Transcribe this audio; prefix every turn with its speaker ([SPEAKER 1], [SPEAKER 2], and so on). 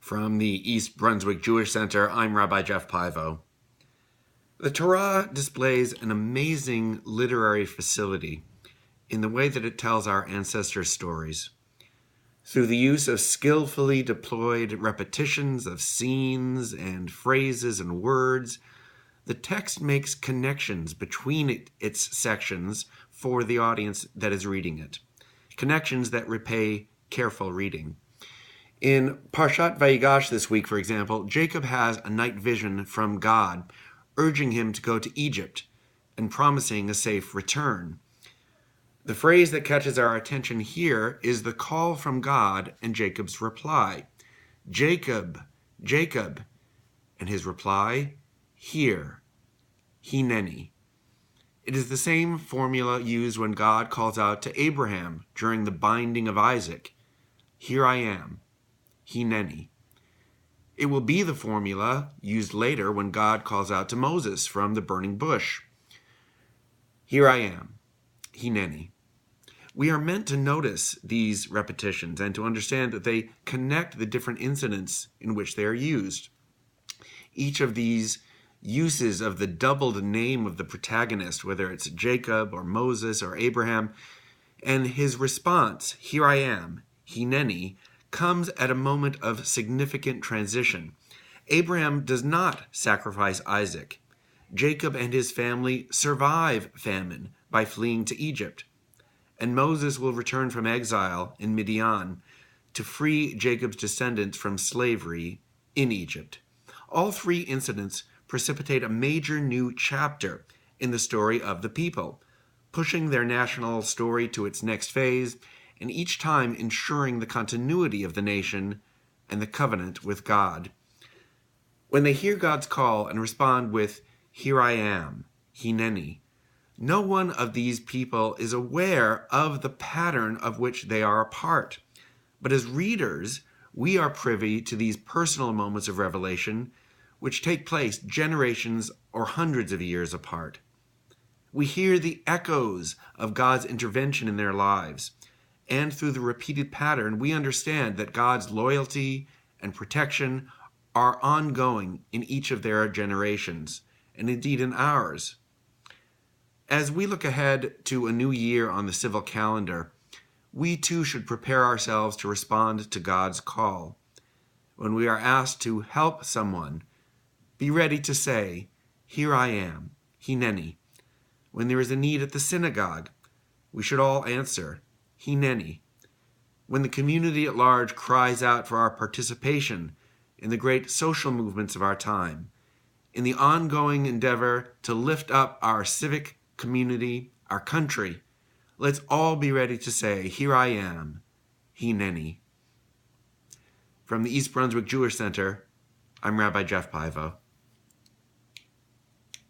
[SPEAKER 1] From the East Brunswick Jewish Center, I'm Rabbi Jeff Pivo. The Torah displays an amazing literary facility in the way that it tells our ancestors' stories. Through the use of skillfully deployed repetitions of scenes and phrases and words, the text makes connections between its sections for the audience that is reading it, connections that repay careful reading. In Parshat Vayigash this week, for example, Jacob has a night vision from God, urging him to go to Egypt and promising a safe return. The phrase that catches our attention here is the call from God and Jacob's reply. Jacob, Jacob, and his reply, here, hineni. It is the same formula used when God calls out to Abraham during the binding of Isaac. Here I am, hineni. It will be the formula used later when God calls out to Moses from the burning bush. Here I am, hineni. We are meant to notice these repetitions and to understand that they connect the different incidents in which they are used. Each of these uses of the doubled name of the protagonist, whether it's Jacob or Moses or Abraham, and his response, here I am, hineni, comes at a moment of significant transition. Abraham does not sacrifice Isaac. Jacob and his family survive famine by fleeing to Egypt. And Moses will return from exile in Midian to free Jacob's descendants from slavery in Egypt. All three incidents precipitate a major new chapter in the story of the people, pushing their national story to its next phase, and each time ensuring the continuity of the nation and the covenant with God. When they hear God's call and respond with, here I am, hineni, no one of these people is aware of the pattern of which they are a part. But as readers, we are privy to these personal moments of revelation which take place generations or hundreds of years apart. We hear the echoes of God's intervention in their lives, and through the repeated pattern, we understand that God's loyalty and protection are ongoing in each of their generations, and indeed in ours. As we look ahead to a new year on the civil calendar, we too should prepare ourselves to respond to God's call. When we are asked to help someone, be ready to say, here I am, hineni. When there is a need at the synagogue, we should all answer, hineni. When the community at large cries out for our participation in the great social movements of our time, in the ongoing endeavor to lift up our civic community, our country, let's all be ready to say, here I am, hineni. From the East Brunswick Jewish Center, I'm Rabbi Jeff Pivo.